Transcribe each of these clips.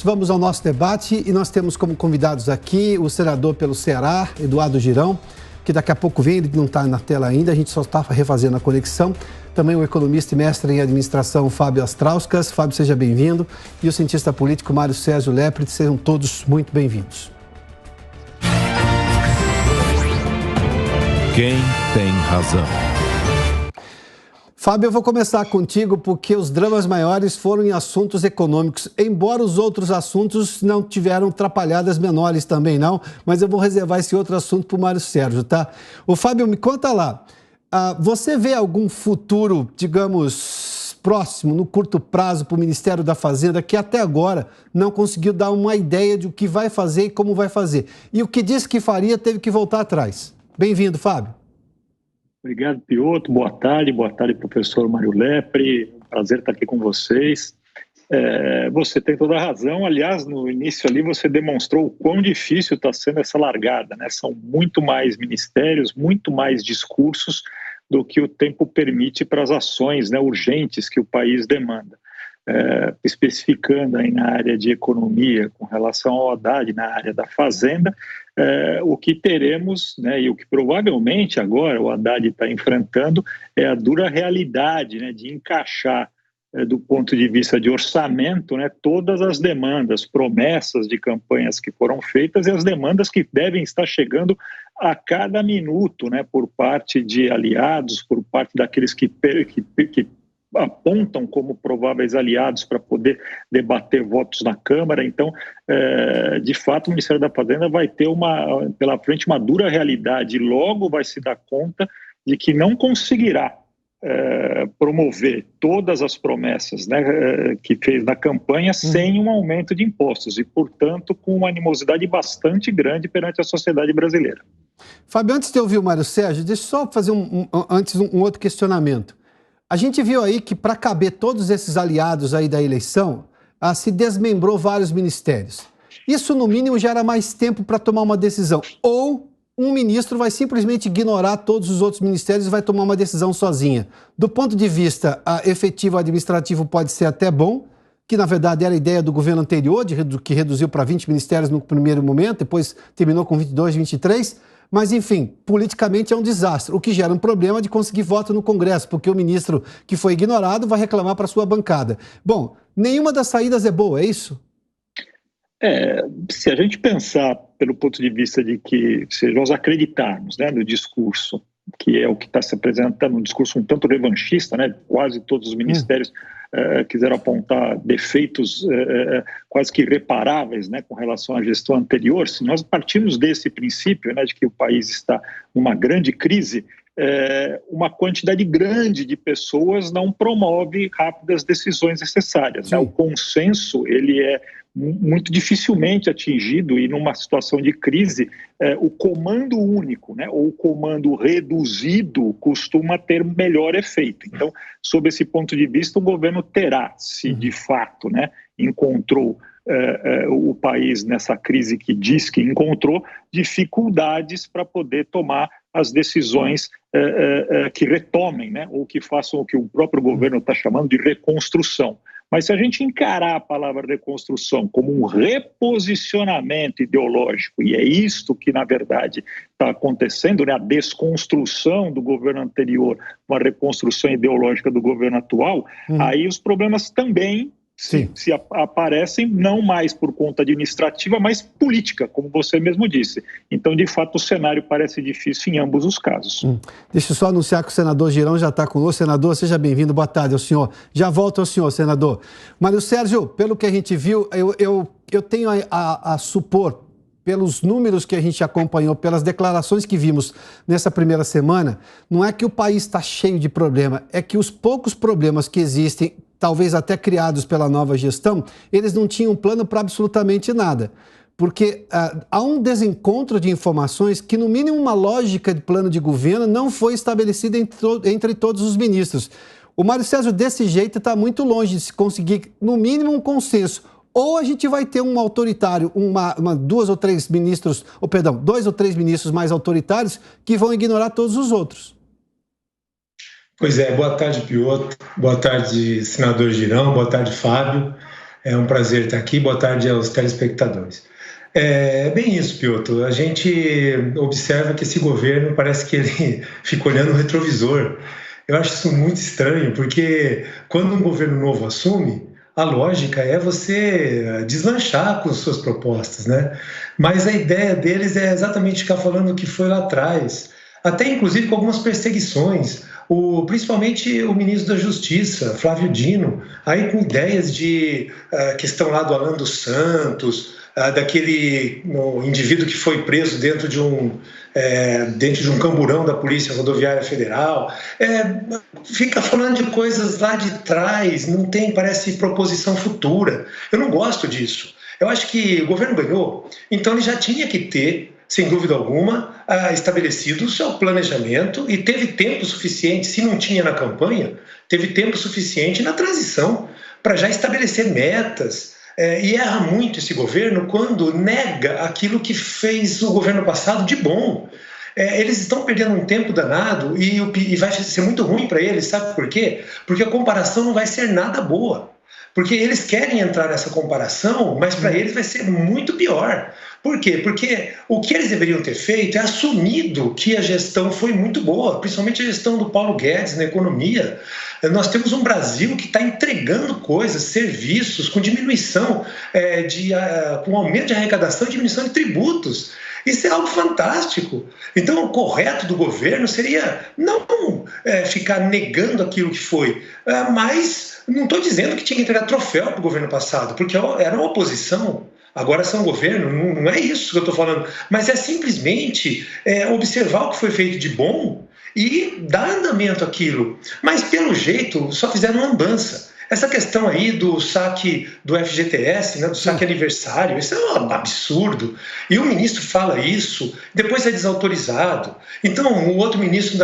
Vamos ao nosso debate e nós temos como convidados aqui o senador pelo Ceará, Eduardo Girão, que daqui a pouco vem, ele não está na tela ainda, a gente só está refazendo a conexão. Também o economista e mestre em administração Fábio Astrauskas. Fábio, seja bem-vindo. E o cientista político Mário Sérgio Lepre, sejam todos muito bem-vindos. Quem tem razão? Fábio, eu vou começar contigo porque os dramas maiores foram em assuntos econômicos, embora os outros assuntos não tiveram atrapalhadas menores também não, mas eu vou reservar esse outro assunto para o Mário Sérgio, tá? O Fábio, me conta lá, você vê algum futuro, digamos, próximo, no curto prazo, para o Ministério da Fazenda, que até agora não conseguiu dar uma ideia de o que vai fazer e como vai fazer? E o que disse que faria teve que voltar atrás. Bem-vindo, Fábio. Obrigado, Piotr. Boa tarde, professor Mário Lepre. Prazer estar aqui com vocês. Você tem toda a razão. Aliás, no início ali você demonstrou o quão difícil está sendo essa largada, né? São muito mais ministérios, muito mais discursos do que o tempo permite para as ações, né, urgentes que o país demanda. Especificando aí na área de economia, com relação ao Haddad, na área da Fazenda, o que teremos, né, e o que provavelmente agora o Haddad está enfrentando é a dura realidade, né, de encaixar, do ponto de vista de orçamento, né, todas as demandas, promessas de campanhas que foram feitas e as demandas que devem estar chegando a cada minuto, né, por parte de aliados, por parte daqueles que apontam como prováveis aliados para poder debater votos na Câmara. Então, de fato, o Ministério da Fazenda vai ter pela frente uma dura realidade e logo vai se dar conta de que não conseguirá promover todas as promessas, né, que fez na campanha sem um aumento de impostos e, portanto, com uma animosidade bastante grande perante a sociedade brasileira. Fábio, antes de ouvir o Mário Sérgio, deixa eu só fazer um outro questionamento. A gente viu aí que para caber todos esses aliados aí da eleição, se desmembrou vários ministérios. Isso, no mínimo, gera mais tempo para tomar uma decisão. Ou um ministro vai simplesmente ignorar todos os outros ministérios e vai tomar uma decisão sozinha. Do ponto de vista efetivo administrativo, pode ser até bom, que na verdade era a ideia do governo anterior, que reduziu para 20 ministérios no primeiro momento, depois terminou com 22, 23. Mas, enfim, politicamente é um desastre, o que gera um problema de conseguir voto no Congresso, porque o ministro que foi ignorado vai reclamar para a sua bancada. Bom, nenhuma das saídas é boa, é isso? Se a gente pensar pelo ponto de vista de que, se nós acreditarmos, né, no discurso, que é o que está se apresentando, um discurso um tanto revanchista, né, quase todos os ministérios quiseram apontar defeitos quase que irreparáveis, né, com relação à gestão anterior. Se nós partirmos desse princípio, né, de que o país está numa grande crise, uma quantidade grande de pessoas não promove rápidas decisões necessárias, né? O consenso, ele é muito dificilmente atingido e numa situação de crise, o comando único, né, ou o comando reduzido costuma ter melhor efeito. Então, sob esse ponto de vista, o governo terá, se de fato, né, encontrou o país nessa crise que diz que encontrou, dificuldades para poder tomar as decisões que retomem, né, ou que façam o que o próprio governo está chamando de reconstrução. Mas se a gente encarar a palavra reconstrução como um reposicionamento ideológico, e é isto que, na verdade, está acontecendo, né? A desconstrução do governo anterior, uma reconstrução ideológica do governo atual, aí os problemas também se aparecem, não mais por conta administrativa, mas política, como você mesmo disse. Então, de fato, o cenário parece difícil em ambos os casos. Deixa eu só anunciar que o senador Girão já está conosco. Senador, seja bem-vindo. Boa tarde ao senhor. Já volto ao senhor, senador. Mário Sérgio, pelo que a gente viu, eu tenho a supor, pelos números que a gente acompanhou, pelas declarações que vimos nessa primeira semana, não é que o país está cheio de problema, é que os poucos problemas que existem, talvez até criados pela nova gestão, eles não tinham plano para absolutamente nada. Porque há um desencontro de informações que, no mínimo, uma lógica de plano de governo não foi estabelecida entre todos os ministros. O Mário Sérgio, desse jeito, está muito longe de se conseguir, no mínimo, um consenso. Ou a gente vai ter um autoritário, dois ou três ministros mais autoritários que vão ignorar todos os outros. Pois é, boa tarde, Piotr, boa tarde, senador Girão, boa tarde, Fábio. É um prazer estar aqui. Boa tarde aos telespectadores. É bem isso, Piotr. A gente observa que esse governo parece que ele fica olhando o retrovisor. Eu acho isso muito estranho, porque quando um governo novo assume, a lógica é você deslanchar com suas propostas, né? Mas a ideia deles é exatamente ficar falando o que foi lá atrás, até inclusive com algumas perseguições. Principalmente o ministro da Justiça, Flávio Dino, aí com ideias de questão lá do Alan dos Santos, daquele indivíduo que foi preso dentro de um camburão da Polícia Rodoviária Federal. Fica falando de coisas lá de trás, não tem, parece, proposição futura. Eu não gosto disso. Eu acho que o governo ganhou, então ele já tinha que ter, sem dúvida alguma, estabelecido o seu planejamento e teve tempo suficiente, se não tinha na campanha, teve tempo suficiente na transição para já estabelecer metas. E erra muito esse governo quando nega aquilo que fez o governo passado de bom. Eles estão perdendo um tempo danado e vai ser muito ruim para eles, sabe por quê? Porque a comparação não vai ser nada boa. Porque eles querem entrar nessa comparação, mas para eles vai ser muito pior. Por quê? Porque o que eles deveriam ter feito é assumido que a gestão foi muito boa, principalmente a gestão do Paulo Guedes na economia. Nós temos um Brasil que está entregando coisas, serviços, com diminuição, com aumento de arrecadação e diminuição de tributos. Isso é algo fantástico. Então, o correto do governo seria não ficar negando aquilo que foi, mas não estou dizendo que tinha que entregar troféu para o governo passado, porque era uma oposição. Agora são governo, não é isso que eu estou falando, mas é simplesmente observar o que foi feito de bom e dar andamento àquilo. Mas, pelo jeito, só fizeram lambança. Essa questão aí do saque do FGTS, né, do saque aniversário, isso é um absurdo. E o ministro fala isso, depois é desautorizado. Então, o outro ministro,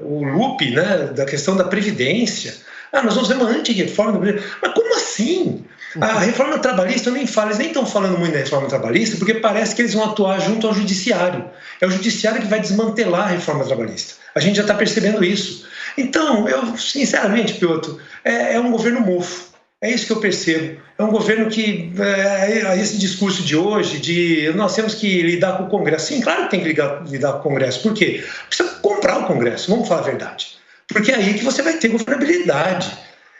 o Lupe, né, da questão da Previdência, nós vamos fazer uma anti-reforma da Previdência. Mas como assim? A reforma trabalhista, eu nem falo, eles nem estão falando muito da reforma trabalhista, porque parece que eles vão atuar junto ao judiciário. É o judiciário que vai desmantelar a reforma trabalhista. A gente já está percebendo isso. Então, eu, sinceramente, Piotr, é um governo mofo. É isso que eu percebo. É um governo que, esse discurso de hoje, de nós temos que lidar com o Congresso. Sim, claro que tem que lidar com o Congresso. Por quê? Precisa comprar o Congresso, vamos falar a verdade. Porque é aí que você vai ter governabilidade.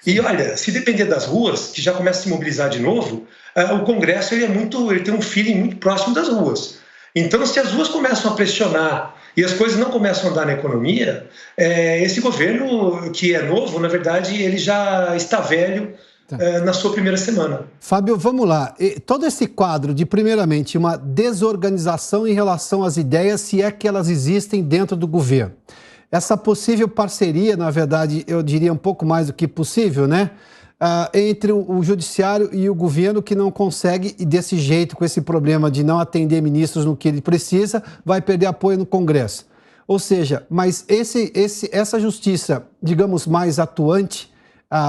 E olha, se depender das ruas, que já começa a se mobilizar de novo, o Congresso ele tem um feeling muito próximo das ruas. Então, se as ruas começam a pressionar e as coisas não começam a andar na economia, esse governo que é novo, na verdade, ele já está velho na sua primeira semana. Fábio, vamos lá. Todo esse quadro de, primeiramente, uma desorganização em relação às ideias, se é que elas existem dentro do governo. Essa possível parceria, na verdade, eu diria um pouco mais do que possível, né? Entre o judiciário e o governo, que não consegue, e desse jeito, com esse problema de não atender ministros no que ele precisa, vai perder apoio no Congresso. Ou seja, mas essa justiça, digamos, mais atuante,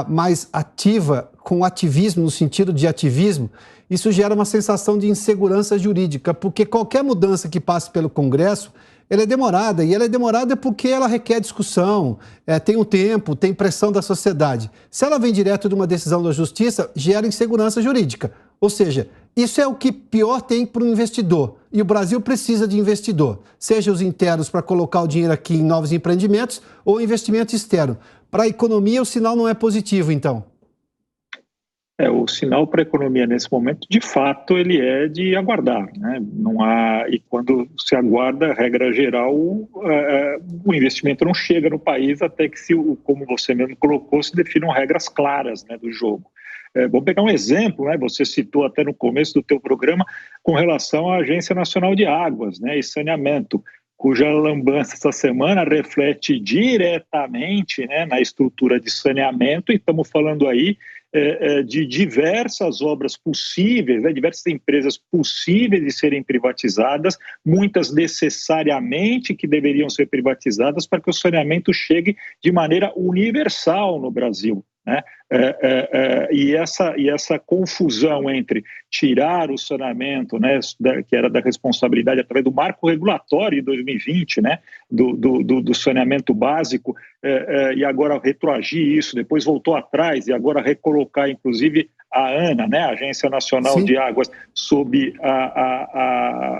mais ativa, com ativismo, no sentido de ativismo, isso gera uma sensação de insegurança jurídica, porque qualquer mudança que passe pelo Congresso, ela é demorada, e ela é demorada porque ela requer discussão, tem um tempo, tem pressão da sociedade. Se ela vem direto de uma decisão da Justiça, gera insegurança jurídica. Ou seja, isso é o que pior tem para o investidor. E o Brasil precisa de investidor, seja os internos para colocar o dinheiro aqui em novos empreendimentos ou investimento externo. Para a economia, o sinal não é positivo, então. O sinal para a economia nesse momento, de fato, ele é de aguardar, né? Não há, e quando se aguarda, regra geral, o investimento não chega no país até que, como você mesmo colocou, se definam regras claras, né, do jogo. Vamos pegar um exemplo, né? Você citou até no começo do teu programa com relação à Agência Nacional de Águas, né, e Saneamento, cuja lambança essa semana reflete diretamente, né, na estrutura de saneamento, e estamos falando aí de diversas obras possíveis, né, diversas empresas possíveis de serem privatizadas, muitas necessariamente que deveriam ser privatizadas para que o saneamento chegue de maneira universal no Brasil, né? E essa confusão entre tirar o saneamento, né, que era da responsabilidade através do marco regulatório de 2020, né, do saneamento básico, e agora retroagir isso, depois voltou atrás e agora recolocar, inclusive, a ANA, né, a Agência Nacional Sim. de Águas, sob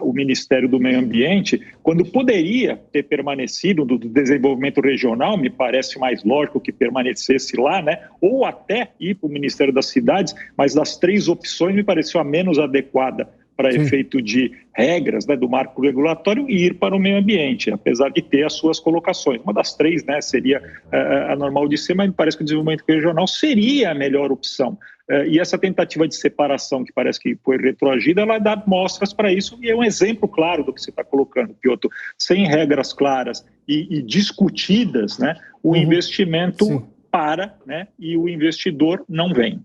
o Ministério do Meio Ambiente, quando poderia ter permanecido do desenvolvimento regional, me parece mais lógico que permanecesse lá, né, ou até ir para o Ministério das Cidades, mas das três opções me pareceu a menos adequada para efeito de regras, né, do marco regulatório, e ir para o meio ambiente, apesar de ter as suas colocações. Uma das três, né, seria a normal de ser, mas me parece que o desenvolvimento regional seria a melhor opção. E essa tentativa de separação, que parece que foi retroagida, ela dá mostras para isso, e é um exemplo claro do que você está colocando, Piotr. Sem regras claras e discutidas, né, o investimento para, né, e o investidor não vem.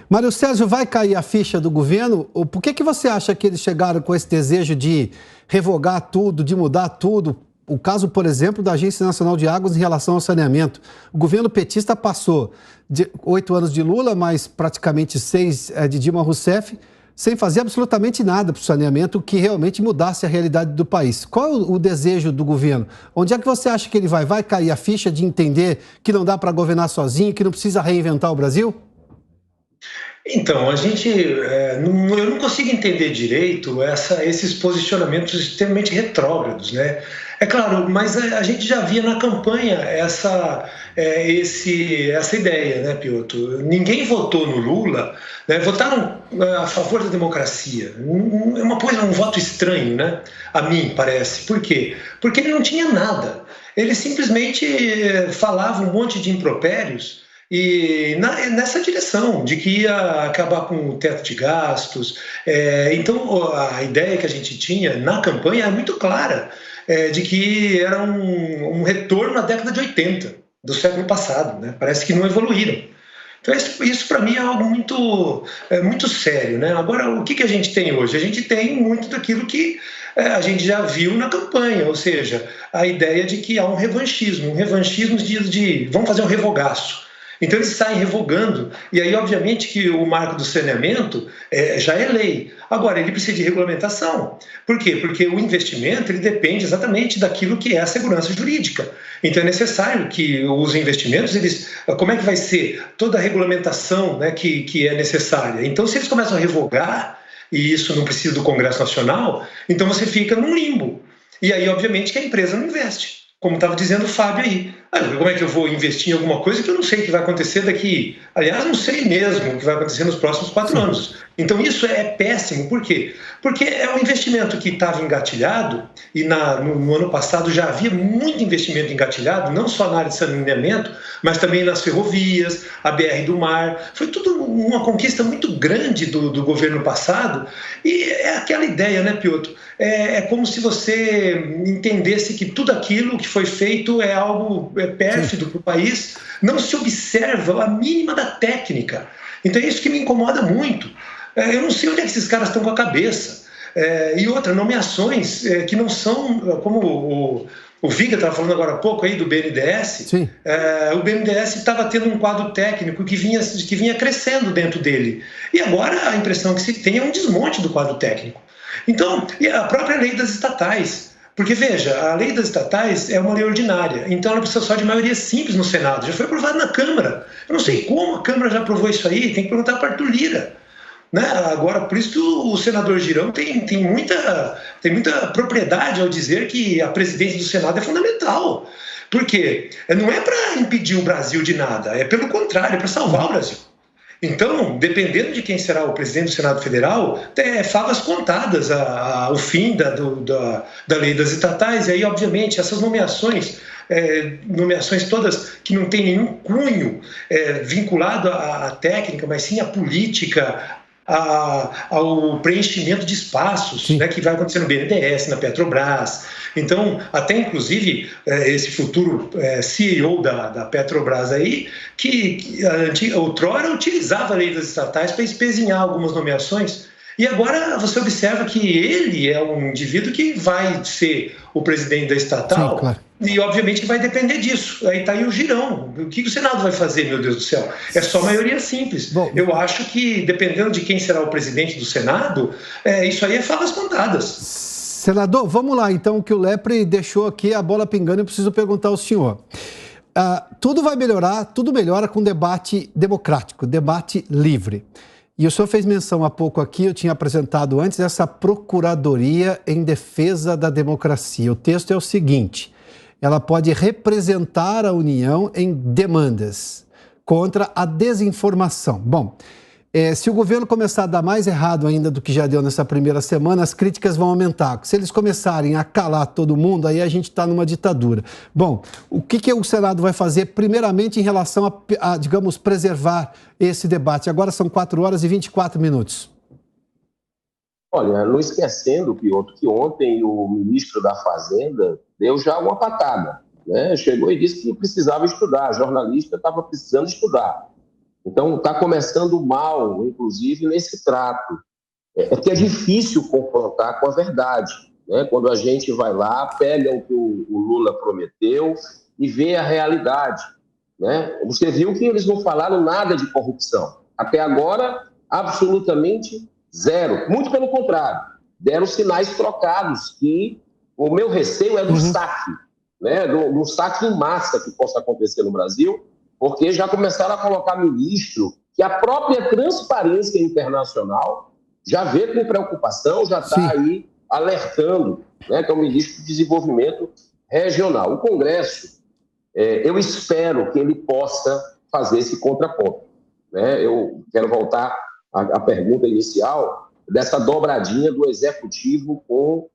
Mário Sérgio, vai cair a ficha do governo? Por que você acha que eles chegaram com esse desejo de revogar tudo, de mudar tudo? O caso, por exemplo, da Agência Nacional de Águas em relação ao saneamento. O governo petista passou de 8 anos de Lula, mais praticamente 6 de Dilma Rousseff, sem fazer absolutamente nada para o saneamento que realmente mudasse a realidade do país. Qual é o desejo do governo? Onde é que você acha que ele vai? Vai cair a ficha de entender que não dá para governar sozinho, que não precisa reinventar o Brasil? Então, eu não consigo entender direito esses posicionamentos extremamente retrógrados, né? É claro, mas a gente já via na campanha essa ideia, né, Piotr? Ninguém votou no Lula, né? Votaram a favor da democracia. É um voto estranho, né? A mim parece. Por quê? Porque ele não tinha nada. Ele simplesmente falava um monte de impropérios e nessa direção de que ia acabar com o teto de gastos. Então, a ideia que a gente tinha na campanha é muito clara, de que era um retorno à década de 80, do século passado, né? Parece que não evoluíram. Então, isso para mim é algo muito sério, né? Agora, o que a gente tem hoje? A gente tem muito daquilo que a gente já viu na campanha, ou seja, a ideia de que há um revanchismo de vamos fazer um revogaço. Então eles saem revogando, e aí obviamente que o marco do saneamento já é lei. Agora, ele precisa de regulamentação. Por quê? Porque o investimento ele depende exatamente daquilo que é a segurança jurídica. Então é necessário que os investimentos, como é que vai ser toda a regulamentação, né, que é necessária? Então se eles começam a revogar, e isso não precisa do Congresso Nacional, então você fica num limbo. E aí obviamente que a empresa não investe. Como estava dizendo o Fábio aí. Como é que eu vou investir em alguma coisa que eu não sei o que vai acontecer daqui? Aliás, não sei mesmo o que vai acontecer nos próximos 4 anos. Então isso é péssimo. Por quê? Porque é um investimento que estava engatilhado, e no ano passado já havia muito investimento engatilhado, não só na área de saneamento, mas também nas ferrovias, a BR do Mar. Foi tudo uma conquista muito grande do governo passado, e é aquela ideia, né, Piotr? É como se você entendesse que tudo aquilo que foi feito é algo pérfido para o país, não se observa a mínima da técnica. Então é isso que me incomoda muito. Eu não sei onde é que esses caras estão com a cabeça. E outra, nomeações que não são, como o Viga estava falando agora há pouco aí do BNDES. O BNDES estava tendo um quadro técnico que vinha crescendo dentro dele. E agora a impressão que se tem é um desmonte do quadro técnico. Então, e a própria lei das estatais. Porque, veja, a lei das estatais é uma lei ordinária, então ela precisa só de maioria simples no Senado. Já foi aprovada na Câmara. Eu não sei como a Câmara já aprovou isso aí, tem que perguntar para Arthur Lira. Né? Agora, por isso que o senador Girão tem muita propriedade ao dizer que a presidência do Senado é fundamental. Por quê? Não é para impedir o Brasil de nada, é pelo contrário, é para salvar o Brasil. Então, dependendo de quem será o presidente do Senado Federal, favas contadas ao fim da lei das estatais. E aí, obviamente, essas nomeações todas que não têm nenhum cunho vinculado à técnica, mas sim à política, ao preenchimento de espaços, né, que vai acontecer no BNDES, na Petrobras. Então, até inclusive, esse futuro CEO da Petrobras aí, que outrora utilizava a lei das estatais para espezinhar algumas nomeações, e agora você observa que ele é um indivíduo que vai ser o presidente da estatal. Sim, claro. E, obviamente, vai depender disso. Aí está aí o girão. O que o Senado vai fazer, meu Deus do céu? É só maioria simples. Bom, eu acho que, dependendo de quem será o presidente do Senado, isso aí é falas contadas. Senador, vamos lá, então, que o Lepre deixou aqui a bola pingando, eu preciso perguntar ao senhor. Tudo vai melhorar, tudo melhora com debate democrático, debate livre. E o senhor fez menção há pouco aqui, eu tinha apresentado antes, essa Procuradoria em Defesa da Democracia. O texto é o seguinte: ela pode representar a União em demandas contra a desinformação. Bom, se o governo começar a dar mais errado ainda do que já deu nessa primeira semana, as críticas vão aumentar. Se eles começarem a calar todo mundo, aí a gente está numa ditadura. Bom, o que o Senado vai fazer, primeiramente, em relação a, digamos, preservar esse debate? Agora são 4h24. Olha, não esquecendo, Piotr, que ontem o ministro da Fazenda deu já uma patada, né? Chegou e disse que precisava estudar, a jornalista estava precisando estudar. Então, está começando mal, inclusive, nesse trato. É que é difícil confrontar com a verdade, né? Quando a gente vai lá, pega o que o Lula prometeu e vê a realidade, né? Você viu que eles não falaram nada de corrupção. Até agora, absolutamente zero. Muito pelo contrário, deram sinais trocados, que o meu receio é do saque, né? Do saque em massa que possa acontecer no Brasil, porque já começaram a colocar ministro que a própria Transparência Internacional já vê com preocupação, já está aí alertando, né, que é o ministro do Desenvolvimento Regional. O Congresso, eu espero que ele possa fazer esse contraponto, né? Eu quero voltar à pergunta inicial dessa dobradinha do Executivo com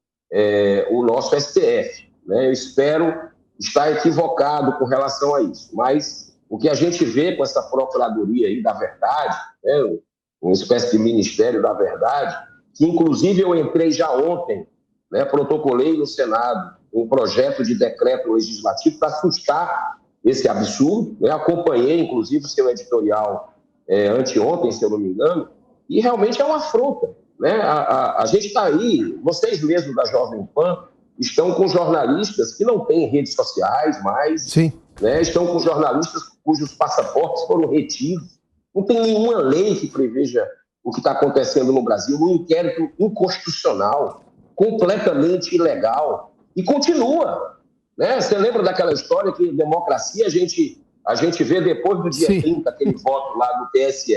o nosso STF, né? Eu espero estar equivocado com relação a isso, mas o que a gente vê com essa Procuradoria aí da Verdade, né, uma espécie de Ministério da Verdade, que inclusive eu entrei já ontem, né, protocolei no Senado um projeto de decreto legislativo para assustar esse absurdo, né, acompanhei inclusive o seu editorial anteontem, se eu não me engano, e realmente é uma afronta, né? A gente está aí, vocês mesmos da Jovem Pan estão com jornalistas que não têm redes sociais mais, né? Estão com jornalistas cujos passaportes foram retidos. Não tem nenhuma lei que preveja o que está acontecendo no Brasil, um inquérito inconstitucional, completamente ilegal, e continua, né? Você lembra daquela história que democracia a gente vê depois do dia 30, aquele voto lá do TSE.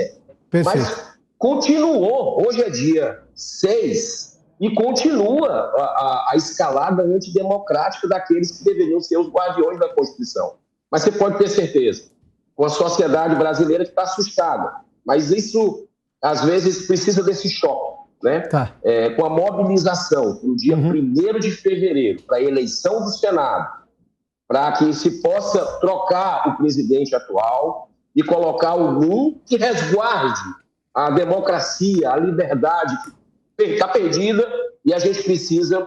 Perfeito. Mas continuou, hoje é dia 6, e continua a escalada antidemocrática daqueles que deveriam ser os guardiões da Constituição. Mas você pode ter certeza, com a sociedade brasileira que está assustada, mas isso, às vezes, precisa desse choque, né? Com a mobilização no dia 1º de fevereiro para a eleição do Senado, para que se possa trocar o presidente atual e colocar algum que resguarde a democracia, a liberdade que está perdida, e a gente precisa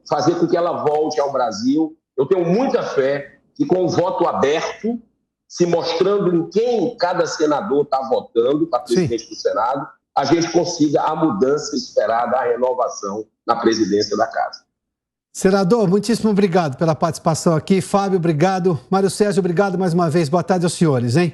fazer com que ela volte ao Brasil. Eu tenho muita fé que, com o voto aberto, se mostrando em quem cada senador está votando para presidente do Senado, a gente consiga a mudança esperada, a renovação na presidência da Casa. Senador, muitíssimo obrigado pela participação aqui. Fábio, obrigado. Mário Sérgio, obrigado mais uma vez. Boa tarde aos senhores, hein?